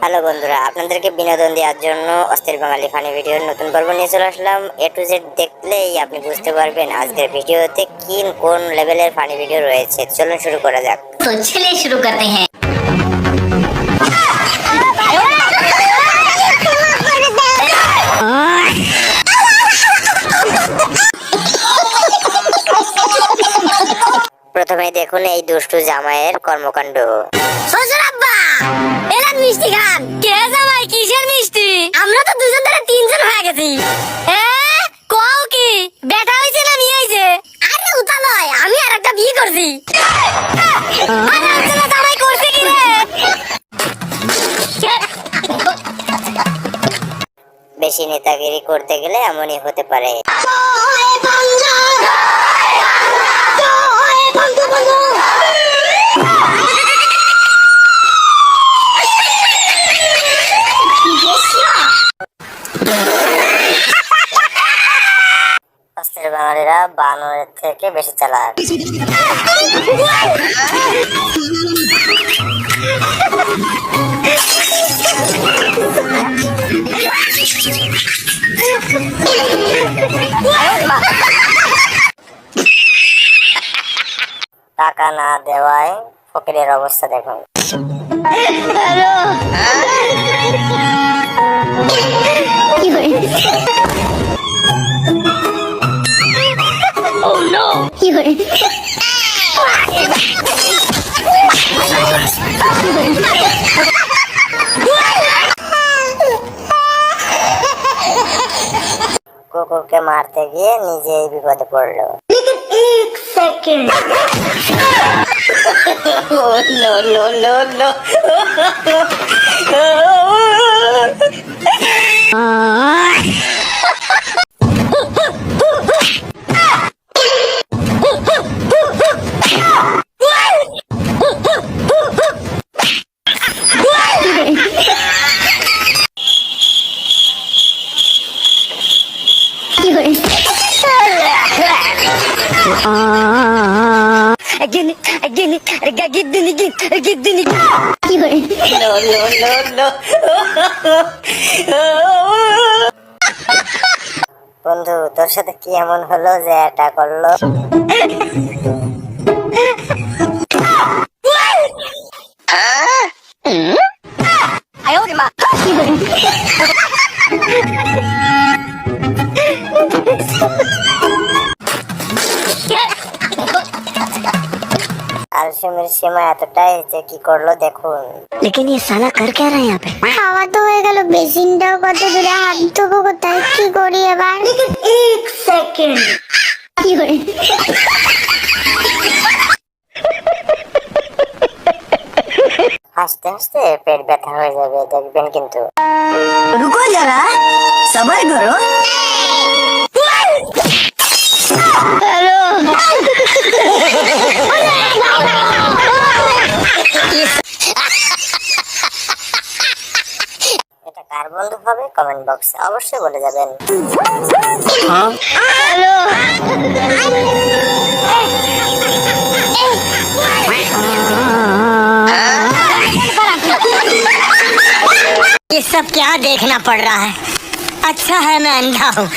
Hello বন্ধুরা, আপনাদেরকে বিনোদন দেওয়ার জন্য অস্থির বাঙালি ফানি ভিডিওর নতুন পর্ব নিয়ে চলে আসলাম। এ টু জেড দেখলেই আপনি বুঝতে পারবেন আজকের ভিডিওতে কোন লেভেলের ফানি ভিডিও রয়েছে। চলুন শুরু করা যাক। तो चलिए शुरू करते हैं। প্রথমে দেখুন এই দুষ্টু জামাইয়ের কর্মকাণ্ড। শ্বশুর আব্বা, এরা মিষ্টি খান। কে জামাই, কিসের মিষ্টি? আমরা তো দুজন ধরে তিনজন হয়ে গেছি। কও কি বেটা হইছে না মেয়ে হইছে? আরে উতা নয়, আমি আর একটা বিয়ে করছি। আরে আচ্ছা, জামাই করছে কি রে? বেশি নেতাগিরি করতে গেলে এমনই হতে পারে। অস্থির বাঙালিরা বানরের থেকে বেশি চালাক। টাকা না দেওয়ায় ফকিরের অবস্থা দেখুন। কুকুরকে মারতে গিয়ে নিজেই বিপদে পড়লো। एक second. No no no no. বন্ধু, তোর সাথে কি এমন হলো যে এটা করলো? আলসেমির সীমা এতটাই যে কি করলো দেখুন। लेकिन ये साला कर क्या रहा है यहाँ पे? খাওয়া তো হয়ে গেল, বেসিনটাও কত দূরে, হাত ধোবো কোথায়, কি করি এবার? एक सेकंड। কি করি? হাসতে হাসতে পেট ব্যথা হয়ে যাবে দেখবেন কিন্তু। रुको जरा, सबर करो। हेलो। এটা কার বন্ধু হবে কমেন্ট বক্সে অবশ্যই বলে যাবেন। हेलो। ये सब क्या देखना पड़ रहा है? अच्छा है मैं अंधा हूँ।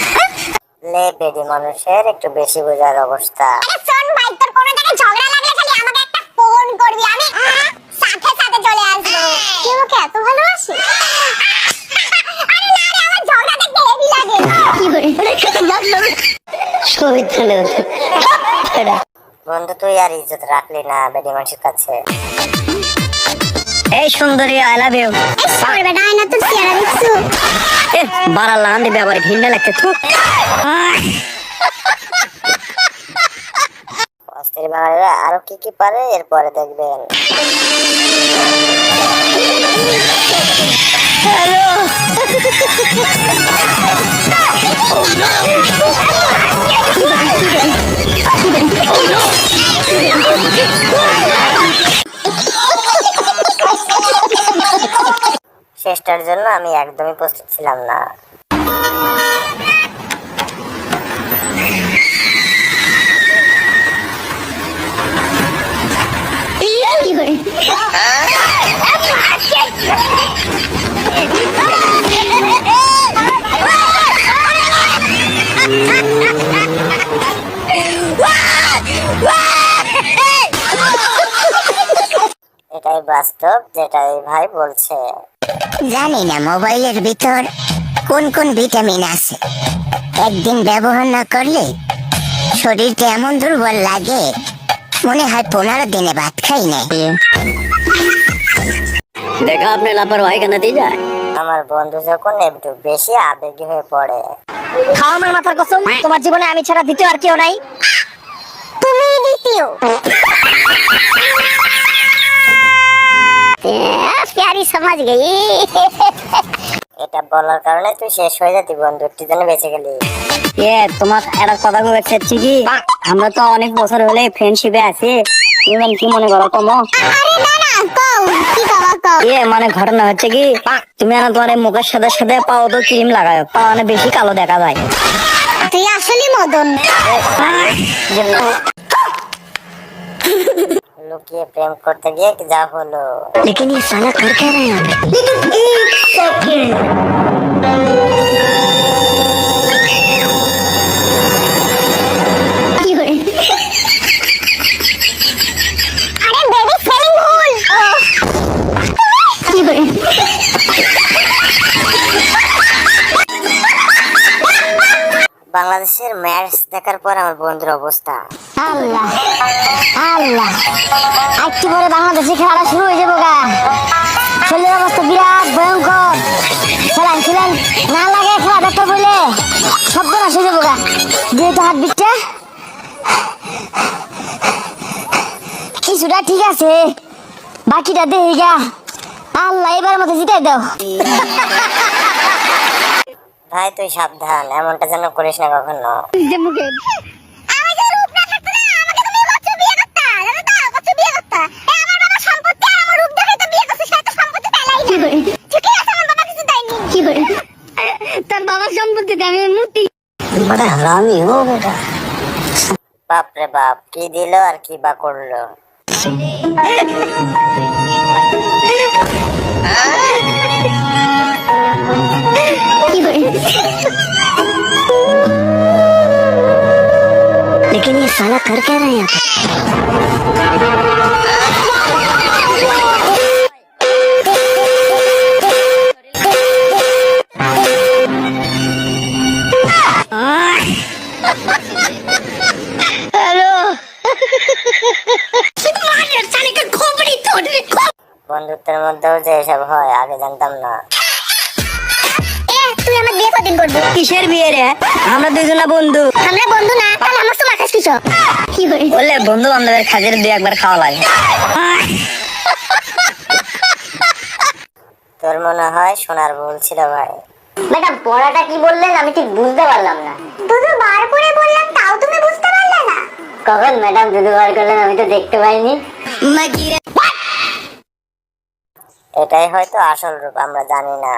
লে বেডি মানুষের একটু বেশি বোঝার অবস্থা। আরে শোন ভাই, তোর কোনো জায়গায় ঝগড়া লাগলে খালি আমাকে একটা ফোন করবি, আমি সাথে সাথে চলে আসবো। তুই ওকে এত ভালোবাসিস? আরে না রে, আমার ঝগড়া দেখতে হেভি লাগে। কি করি? ছবি তুলে বন্ধু, তুই আর ইজ্জত রাখলি না বেডি মানুষের কাছে। এই সুন্দরী, আই লাভ ইউ। এই সর বেটা, আয়না তোর চেহারা দেখছো? এ বাড়া লান দিবে, আবার ঘৃণা লাগছে। তু অস্থির বাঙালিরা আরো কি কি পারে এরপরে দেখবেন। শেষটার জন্য আমি একদমই প্রস্তুত ছিলাম না। কি করে এটাই বাস্তব, যেটাই ভাই বলছে। জানি না মোবাইলের ভিতর কোন কোন ভিটামিন আছে, একদিন ব্যবহার না করলে শরীরটা এমন দুর্বল লাগে মনে হয় 15 দিনে ভাত খাই নাই। देखा आपने लापरवाही का नतीजा है। আমার বন্ধু যখন একটু বেশি আবেগী হয়ে পড়ে। খাও আমার মাথার কসম, তোমার জীবনে আমি ছাড়া দ্বিতীয় আর কেউ নাই। তুমি দ্বিতীয়। প্যারি সমাজ গই। এটা বলার কারণে তুই শেষ হয়ে যেতি বন্ধু, একটু জন্য বেঁচে গেলি। তোমার একটা কথা কইছে কি, আমরা তো অনেক বছর হলে ফ্রেন্ডশিপে আছি, তুমি কি মনে করো তোমো? আরে না না, কও কি কও কও। মানে ঘটনা হচ্ছে কি, তুমি না তোমার এই মুখের সাথে সাথে পাও তো ক্রিম লাগায়, পা মানে বেশি কালো দেখা যায়। তুই আসলে মদন। লুকিয়ে প্রেম করতে গিয়ে যা হলো। लेकिन ये साला कर क्या रहे हैं यहाँ पे? কি হরে? আরে বেবি স্পেলিং ভুল। কি হরে? বাংলাদেশের ম্যাচ দেখার পর আমার বন্ধুর অবস্থা। আল্লাহ আল্লাহ, একটু পরে বাংলাদেশে খেলাটা শুরু হয়ে যাবো গা। শরীরের অবস্থা বিরাট ভয়ঙ্কর। ছিলেন না লাগে খেলা দেখতে বলে শব্দ না শুয়ে যাবো গা। যেহেতু হাত বিটটা কিছুটা ঠিক আছে, বাকিটা দেখি গা। আল্লাহ এবার মতো জিতাই দাও। ভাই তুই সাবধান, এমনটা যেন করিস না কখনো। তার বাবার সম্পত্তিতে আমি মূর্তি। बड़ा हरामी हो बेटा। বাপ রে বাপ, কি দিল আর কি বা করলো। लेकिन ये साला कर क्या रहे हैं यहाँ पे? বন্ধুত্বের মধ্যেও যে এসব হয় আগে জানতাম না। তুই আমার বিয়ে কদিন করবি? কিসের বিয়ে রে? আমরা দুজনা বন্ধু। আমরা বন্ধু না, তাহলে আমার তো মাথাস কিছু। কি হরে? বললে বন্ধু বান্ধবের খাজের দুই একবার খাওয়া লাগে। তোর মনে হয় শোনার ভুল ছিল ভাই। ম্যাডাম পড়াটা কি বললেন আমি ঠিক বুঝতে পারলাম না। দুধু বার করে বললাম তাও তুমি বুঝতে পারলে না? কখন ম্যাডাম দুধু বার করলেন আমি তো দেখতে পাইনি। এটাই হয়তো আসল রূপ, আমরা জানি না।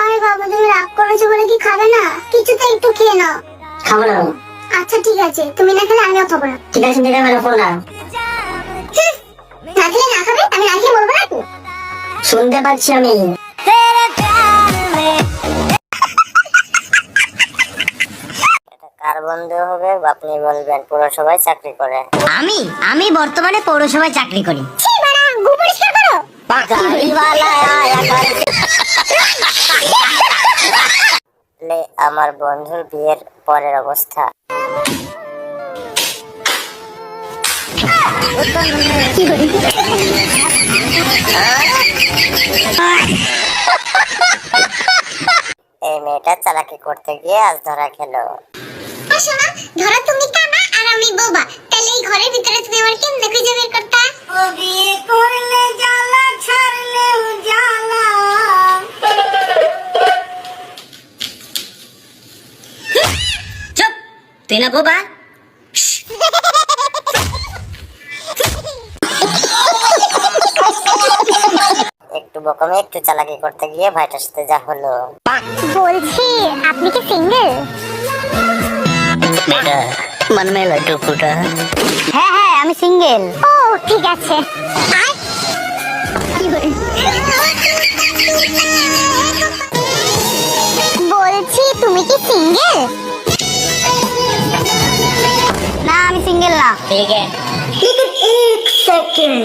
আরে বাবা তুমি রাগ করেছো বলে কি খাবে না? কিছুতে একটু খেয়ে নাও। खाओ ना। আচ্ছা ঠিক আছে, তুমি না খেলে আমিও খাবো না। ठीक है मेरा मेरा फोन आ। না খেলে না খাবে, আমি না খেয়ে বলবো না তো। सुनते पाচ্ছি আমি। এটা কার বন্ধু হবে আপনি বলবেন? পুরসভায় চাকরি করে। আমি বর্তমানে পৌরসভায় চাকরি করি। ছি বাড়া, গু পরিষ্কার করো। লে, আমার বন্ধুর বিয়ের পরের অবস্থা। কি হরে? এই মেয়েটা চালাকি করতে গিয়ে আজ ধরা খেলো। শোনা, ধরো তুমি কানা আর আমি বোবা, তাহলে এই ঘরের ভিতরে তুমি আমার কেমনে খুঁজে বের করতা? ও বিয়ে করলে জ্বালা ছাড়লেও জ্বালা। চুপ, তুই না বোবা? একটু বকমে একটু চালাকি করতে গিয়ে ভাইটার সাথে যা হলো। বলছি আপনি কি সিঙ্গেল? बेटा मन में लड्डू फूटा। হ্যাঁ হ্যাঁ আমি সিঙ্গেল। ও ঠিক আছে। কি হরে? ठीक है लेकिन एक सेकंड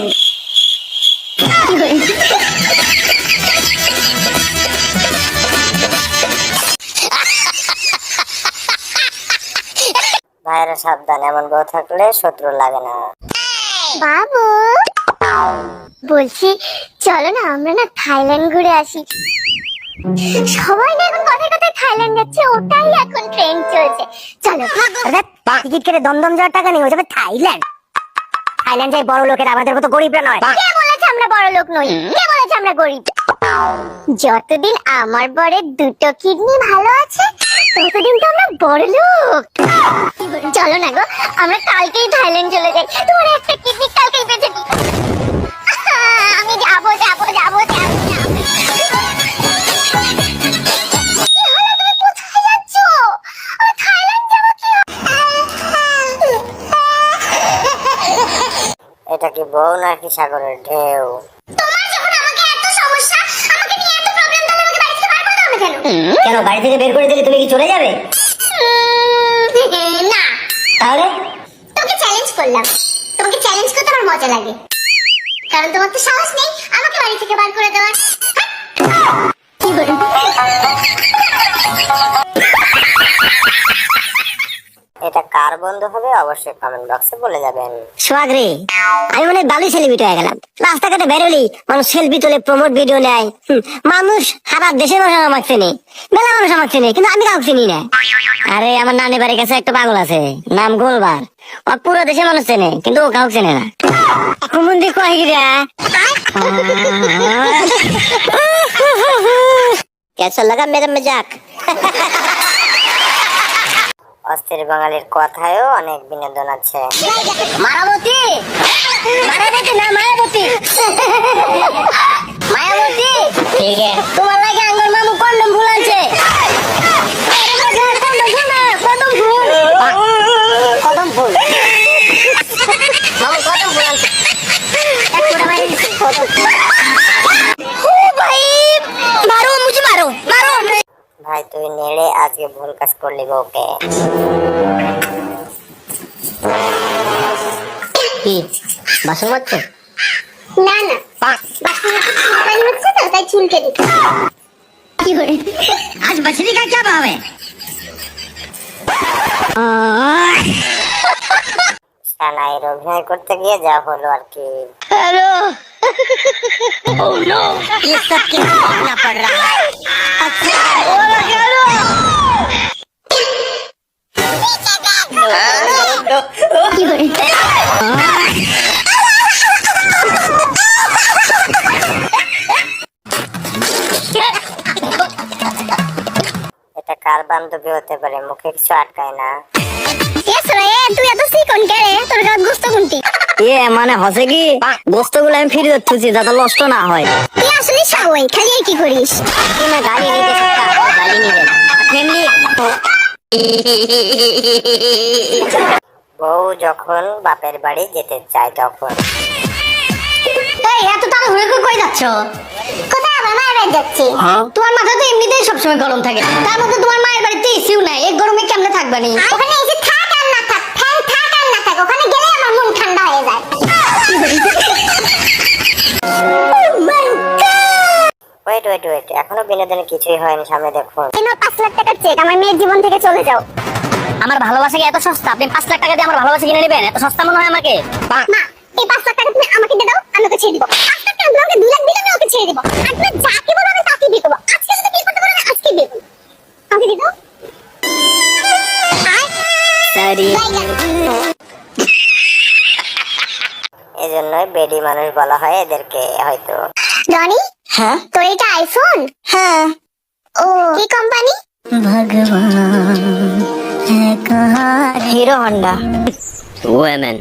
ভাইয়েরা সাবধান, এমন বউ থাকলে শত্রু লাগে না। বাবু বলছি চলো না আমরা না থাইল্যান্ড ঘুরে আসি। সবাই না এখন কথায় কথায় থাইল্যান্ড যাচ্ছে, ওটাই এখন ট্রেন্ড চলছে। চলো। টিকিট কেটে দমদম যাওয়ার টাকা নেই, হয়ে যাবে থাইল্যান্ড। থাইল্যান্ড যাই বড় লোকের, আমাদের মতো গরিবরা নয়। কে বলেছে আমরা বড় লোক নই? কে বলেছে আমরা গরিব? যতদিন আমার বরের দুটো কিডনি ভালো আছে ততদিন তো আমরা বড় লোক। চলো না গো, আমরা কালকেই থাইল্যান্ড চলে যাই। তোমার একটা কিডনি কালকেই বেঁচে দিই। আমি যাবো যাবো যাবো যাবো যাবো। কি হলো, তুমি কোথায় যাচ্ছ? আমি থাইল্যান্ড যাবো। কি এটা কি বউ নাকি সাগরের ঢেউ? তোমার যখন আমাকে এত সমস্যা, আমাকে নিয়ে এত প্রবলেম, তাহলে আমাকে বাড়ি থেকে বার করে দাও না কেন? কেন বাড়ি থেকে বের করে দিলে তুমি কি চলে যাবে? না, তাহলে তোমাকে চ্যালেঞ্জ করলাম। তোমাকে চ্যালেঞ্জ করতে আমার মজা লাগে, কারণ তোমার তো সাহস নেই আমাকে বাড়ি থেকে বার করে দেওয়ার। কি বলো? এটা কার বন্ধু হবে অবশ্যই কমেন্ট বক্সে বলে যাবেন। সোহাগ রে, আমি মনে হয় ভালোই সেলিব্রিটি হয়ে গেলাম। রাস্তাঘাটে বেরোলি মানুষ সেলফি তোলে, প্রমোট ভিডিও নেয়। মানুষ সারা দেশের মানুষ আমাকে চেনে, মেলা মানুষ আমাকে চেনে, কিন্তু আমি কাউকে চিনি না। আরে আমার নানি বাড়ির কাছে একটা পাগল আছে, নাম গোলবার। ও পুরো দেশের মানুষ চেনে, কিন্তু ও কাউকে চেনে না। কুমন্দি কয় গিরা कैसा लगा मेरा मजाक? অস্থির বাঙালির কথায়ও অনেক বিনোদন আছে। মায়াবতী, মায়াবতী না মায়াবতী, মায়াবতী। ঠিক আছে, তোমার লাগে আঙ্গুর মামু কন্ডম ভুল আছে। কদম ফুল, কদম ফুল, মামু কদম ফুল আছে। ও ভাই মারো, মুঝে মারো মারো। ভাই তুই নেড়ে আজকে ভুল কাজ করলি বউকে। কি বাসন মারছো? না না, বাথরুমে তো চুলকানি হচ্ছে তো, তাই চুলকে দিচ্ছি। কি করে? आज मछली का क्या भाव है? সানাইয়ের অভিনয় করতে গিয়ে যা হলো আর কি। हेलो ओह नो, ये सब क्या करना पड़ रहा है? अच्छा ओला हेलो কি করে? এটা কার বান্ধবী হতে পারে, মুখে কিছু আটকায় না। এস রে, তুই এত সিকন কে রে? তোর গাত গোস্ত কোনটি? ये মানে হচ্ছে কি গোস্তগুলো আমি ফিরে দিচ্ছি যাতে নষ্ট না হয়। তুই আসলে সাওয়াই, খালি কি করিস? তুমি গাড়ি নিতে সস্তা, গাড়ি নিবে ফ্যামিলি। বউ যখন বাপের বাড়ি যেতে চায় তখন। এই এত তাড়াহুড়ো করে কই যাচ্ছ? কোথায় আবার মায়ের বাড়ি যাচ্ছি? তোমার মাথা তো এমনিতেই সবসময় গরম থাকে, তার মধ্যে তোমার মায়ের বাড়িতে এসিও নাই, এই গরমে কেমনে থাকবা নি? ওখানে এসে থাক আর না থাক, ফ্যান থাক আর না থাক, ওখানে গেলে আমার মন ঠান্ডা হয়ে যায়। ওয়েট ওয়েট ওয়েট, এখনো বিনোদনে কিছুই হয়নি, সামনে দেখুন। এই নাও 5 লাখ টাকার চেক, আমার মেয়ের জীবন থেকে চলে যাও। আমার ভালোবাসা কি এত সস্তা? আপনি 5 লাখ টাকা দিয়ে আমার ভালোবাসা কিনে নেবেন? এত সস্তা মনে হয় আমাকে? না, এই 5 লাখ টাকা তুমি আমাকে দিয়ে দাও, আমি ওকে ছেড়ে দিব। 5 লাখ টাকা তোমাকে 2 লাখ দিলে আমি ওকে ছেড়ে দিব। আর তুমি যাকে বলো আমি তাকে বিয়ে করবো। আজকে যদি বিয়ে করতে পারো না, আজকে বিয়ে করবো। আমাকে দিয়ে দাও। সরি। এই জন্যই বেডি মানুষ বলা হয় এদেরকে হয়তো। রনি, হ্যাঁ তোর এটা আইফোন? হ্যাঁ। ও কি কোম্পানি? भगवान है कहाँ? Hero Honda. ওয়েমেন।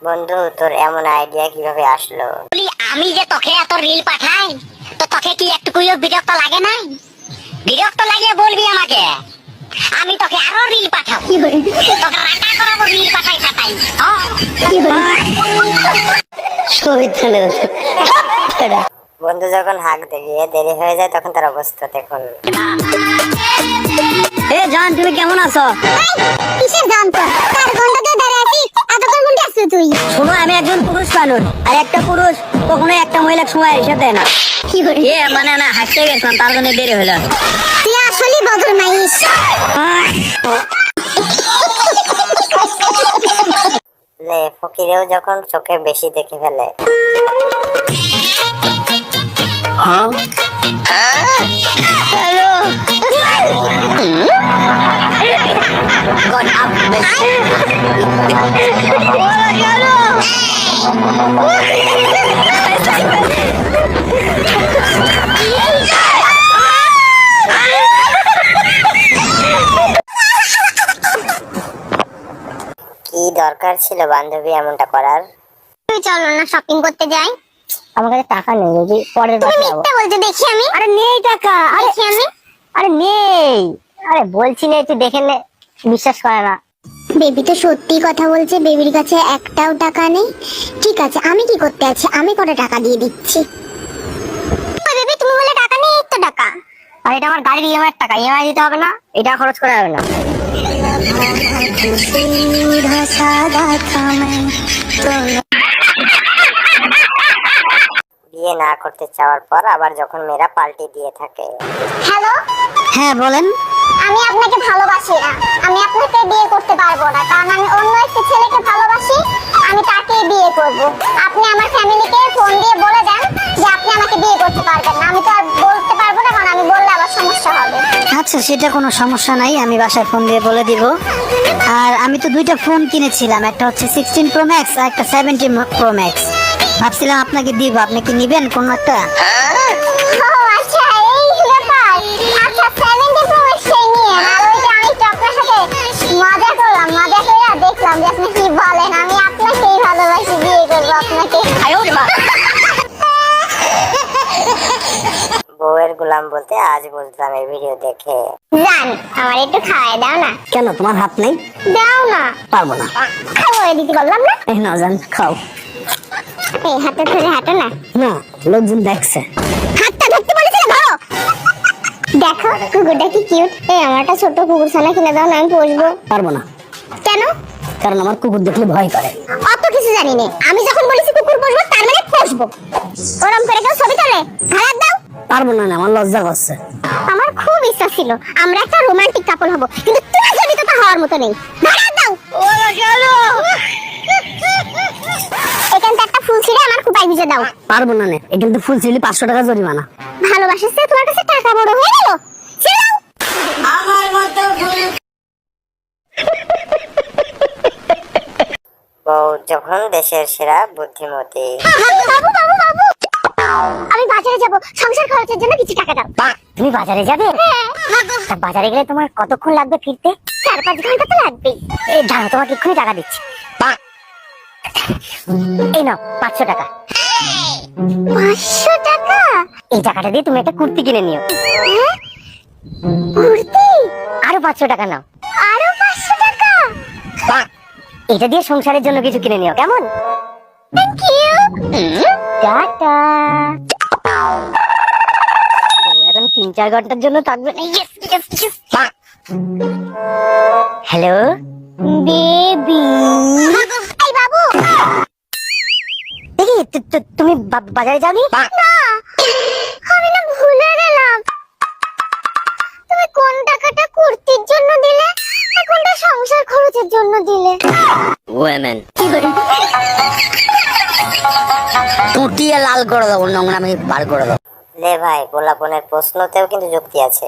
বন্ধু তোর এমন আইডিয়া কিভাবে আসলো? আমি যে তোকে এত রিল পাঠাই, তো তোকে কি একটু কইও বিরক্ত লাগে নাই? বিরক্ত লাগে বলবি আমাকে, আমি তোকে আরো রিল পাঠাবো। কি করে? তোকে রান্না করাবো, রিল পাঠাই পাঠাই। কি করে? ছবি তুলে বন্ধু যখন হাঁকতে গিয়ে দেরি হয়ে যায় তখন তার অবস্থা দেখুন। এ জান তুমি কেমন আছো? কিসের দাম তো? তার ঘন্টাতে দাঁড়িয়ে আছি, এতক্ষণ কোনটা আসছো তুই? শোনো আমি একজন পুরুষ মানুষ, আর একটা পুরুষ কখনো একটা মহিলার সময় হিসাব দেয় না। কি করে? এ মানে না হাসতে গেছিলাম তার জন্য দেরি হলো। তুই আসলেই বদর মাইস। লে ফকিরেও যখন চোখে বেশি দেখে ফেলে। কি দরকার ছিল বান্ধবী এমনটা করার? তুই চলো না শপিং করতে যাই। আমার কাছে টাকা নেই, যদি পরের তুমি বার যাবো। মিথ্যা বলছো, দেখি আমি। আরে নেই টাকা, আরে দেখি আমি। আরে নেই, আরে বলছি না তুই দেখে নে, বিশ্বাস করে না। বেবি তো সত্যি কথা বলছে, বেবির কাছে একটাও টাকা নেই। ঠিক আছে, আমি কি করতে আছি, আমি কত টাকা দিয়ে দিচ্ছি। ওই বেবি, তুমি বলে টাকা নেই, এই তো টাকা। আর এটা আমার গাড়ির ইএমআই টাকা, ইএমআই দিতে হবে না, এটা খরচ করা হবে না। বিয়ে না করতে চাওয়ার পর আবার যখন মেয়েরা পাল্টি দিয়ে থাকে। হ্যালো, হ্যাঁ বলেন। আমি আপনাকে ভালোবাসি না, আমি আপনাকে বিয়ে করতে পারবো না, কারণ আমি অন্য একটা ছেলেকে ভালোবাসি, আমি তাকেই বিয়ে করব। আপনি আমার ফ্যামিলিকে ফোন দিয়ে বলে দেন যে আপনি আমাকে বিয়ে করতে পারবেন না। আমি তো আর বলতে পারবো না, কারণ আমি বললে আবার সমস্যা হবে। আচ্ছা সেটা কোনো সমস্যা নাই, আমি বাসায় ফোন দিয়ে বলে দিব। আর আমি তো দুইটা ফোন কিনেছিলাম, একটা হচ্ছে 16 Pro Max আর একটা 17 Pro Max। ভাবছিলাম আপনাকে দিব, আপনি কি নিবেন কোন একটা? ও আচ্ছা, এই ব্যাপার। আচ্ছা, 70 Pro Max সেই নিয়ে। আর ওই যে আমি তো আপনার সাথে মজা করলাম, মজা করে দেখলাম যে আপনি কি বলেন। আমি আপনাকেই ভালোবাসি, বিয়ে করবো আপনাকে। বউয়ের গোলাম বলতে আজ বুঝলাম এই ভিডিও দেখে। জান, আমার একটু খাওয়াই দাও না। কেন তোমার হাত নেই? দাও না। পারবো না। খাওয়াই দিতে বললাম না। এই না জান, খাও। এই হাতে ধরে হাঁটো না। না, লোকজন দেখছে। হাতটা ধরতে বলেছিলে, ধরো। দেখো কুকুরটা কি কিউট। এই আমার একটা ছোট কুকুর ছানা কিনে দাও না, আমি পুষবো। পারবো না, কেন? কারণ আমার কুকুর দেখলে ভয় করে। অত কিছু জানি না, আমি যখন বলেছি কুকুর পুষবো তার মানে পুষবো। ওরম করে কেউ ছবি তোলে? হাত দাও। পারবো না, আমার লজ্জা করছে। আমার খুব ইচ্ছা ছিল আমরা একটা রোমান্টিক কাপল হব, কিন্তু তোমার ছবি তো তা হওয়ার মতো নেই। হাত দাও। এখানটা একটা ফুল ছিঁড়ে আমার খুপাই ভিজে দাও। পারবো না, এখান থেকে ফুল ছিলি 500 টাকা জরিমানা। ভালোবাসার চেয়ে তোমার কাছে টাকা বড় হয়ে গেল। ছেড়ে দাও। বউ যখন দেশের সেরা বুদ্ধিমতী। বাবু বাবু বাবু, আমি বাজারে যাব, সংসার খরচের জন্য কিছু টাকা দাও। তুমি বাজারে যাবে? তা বাজারে গেলে তোমার কতক্ষণ লাগবে ফিরতে? 4-5 ঘন্টা তো লাগবেই। এই দাঁড়াও, তোমাকে এক্ষুনি টাকা দিচ্ছি। এই নাও 500 টাকা। 500 টাকা? এই টাকাটা দিয়ে তুমি একটা কুর্তি কিনে নিও। হ্যাঁ? কুর্তি? আরো 500 টাকা নাও। আরো 500 টাকা? এটা দিয়ে সংসারের জন্য কিছু কিনে নিও, কেমন? Thank you. টাটা। এখন 3-4 ঘন্টার জন্য থাকবে না। Hello baby. এই বাবু, দেখি তুমি বাজারে যাওনি? না, আমি না ভুলে গেলাম। তুমি কোন টাকাটা কুর্তির জন্য দিলে আর কোনটা সংসার খরচের জন্য দিলে? ওয়েমেন কি করে? টুটিয়ে লাল করে দেবো, নোংরা আমি বার করে দেবো। লে ভাই, গোলাপনের প্রশ্নতেও কিন্তু যুক্তি আছে।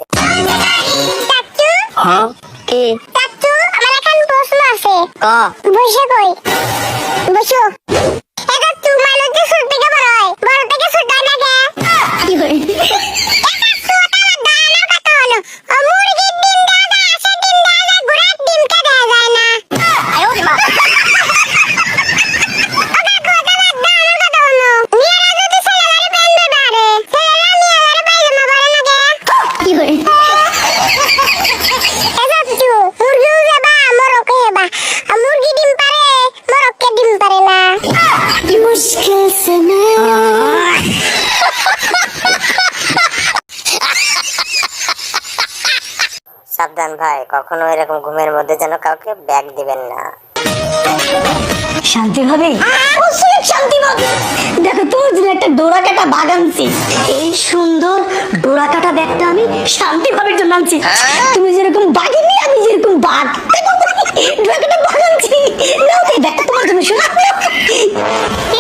টাট্টু, হ্যাঁ কি? টাট্টু, আমার এখন প্রশ্ন আছে। বসে কই? বসো। এটা তোমার লজ্জা ছোট থেকে বড় হয়, বড় থেকে ছোট হয় না কে? কি করে? এটা ছোট আর দাঁড়ানোর কথা হলো, মুরগির ডিম দেওয়া যায়, হাঁসের ডিম দেওয়া যায়, ঘোড়ার ডিমটা দেওয়া যায় না। ওটা ঘোড়ার দাঁড়ানোর কথা হলো। মেয়েরা যদি ছেলেদের প্যান্ট বাড়ে, ছেলেরা মেয়েদের পায়জামা পরে না কে? কি করে? মুরগি যাবা মরকে হেবা, মুরগি ডিম পারে মরকে ডিম পারে না। কি মুশকিল সে সাবধান ভাই, কখনো এরকম ঘুমের মধ্যে যেন কাউকে ব্যাগ দিবেন না। শান্তি হবে, অবশ্যই শান্তি হবে। দেখো তোমার জন্য একটা ডোরা কাটা বাগ আনছি। এই সুন্দর ডোরা কাটা ব্যাগটা আমি শান্তি ভাবের জন্য আনছি। তুমি যেরকম বাঘিনী, আমি যেরকম বাঘ। ডোরা কাটা বাগ আনছি। নাও এই ব্যাগটা তোমার জন্য। শোনো,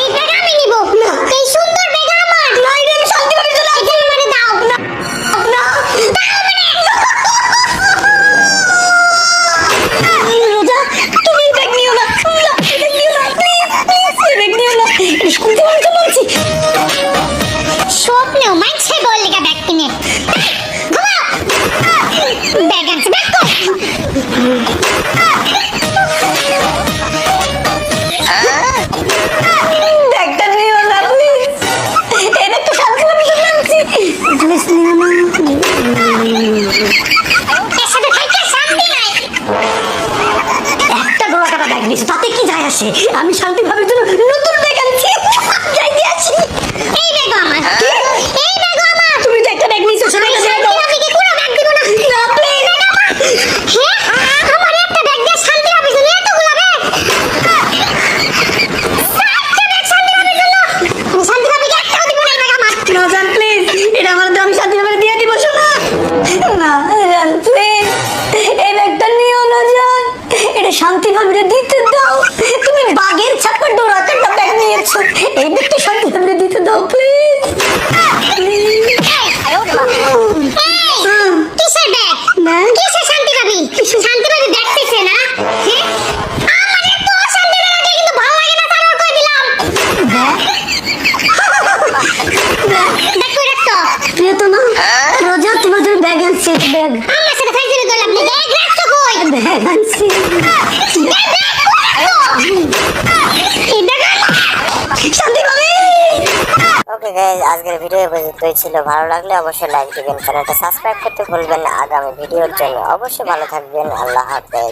এই ব্যাগ আমি নিব না, এই সুন্দর ব্যাগ আমার না, এটা আমি শান্তি ভাবের জন্য আনছি। মানে দাও না, না, রোজা, তুমি এই ব্যাগ নিও না। না, এই ব্যাগ নিও না, প্লিজ প্লিজ, এই ব্যাগ নিও না। এটা শান্তি ভাবের জন্য আনছি। স্বপ্নেও মাইছে বললিগা ব্যাগ কিনে ঘুমাও। ব্যাগ আনছে, ব্যাগ কো ব্যাগটা নিও না প্লিজ, এই ব্যাগটা শান্তি ভাবের জন্য আনছি। প্লিজ নিও না। এর সাথে থাইকে শান্তি নাই। একটা ডোরা কাটা ব্যাগ নিয়েছে, তাতে কি যায় আসে? আমি শান্তি ভাবের জন্য নতুন ব্যাগ আনছি। যাইতে আসি। এই ব্যাগ আমার, এই ব্যাগ আমার। তুমি তো একটা ব্যাগ নিয়েছো, সেটা দিয়ে দাও। আমি কি পুরো ব্যাগ দিব না? না প্লিজ। হ্যাঁ, আমার একটা ব্যাগ দিয়ে শান্তি পাবি তুমি, এতগুলো ব্যাগ। সাতটা ব্যাগ শান্তি পাবি জন্য। আমি শান্তি পাবি একটাও দিব না, এই ব্যাগ আমার। না জান প্লিজ, এটা আমার দাম শান্তি ভাবে দিয়ে দিব। শোনা না জান প্লিজ, এই ব্যাগটা নিও না জান, এটা শান্তি ভাবে দিতে দাও। তুমি বাগের ছাপা ডোরা কাটা ব্যাগ নিয়েছো, এই ব্যাগটা শান্তি ভাবে দিতে দাও প্লিজ প্লিজ। এই, কিসের ব্যাগ? না কিসের শান্তি পাবি? শান্তি পাবি ব্যাগ পেয়েছে না? হ্যাঁ? আমার এত অশান্তি লাগে কিন্তু ভালো লাগে না, তারপর কই দিলাম। ব্যাগ ব্যাগ কই রাখতো? প্রিয় তো না রোজা, তোমার জন্য ব্যাগ আনছি। ব্যাগ আমার সাথে খাইতে দিলাম না, ব্যাগ রাখতো কই? ব্যাগ আনছি। এই ব্যাগ আমার। শান্তি ভাবে। ওকে গাইজ, আজকের ভিডিও পর্যন্তই ছিল। ভালো লাগলে অবশ্যই লাইক দিবেন, চ্যানেলটা সাবস্ক্রাইব করতে ভুলবেন না। আগামী ভিডিওর জন্য অবশ্যই ভালো থাকবেন। আল্লাহ হাফেজ।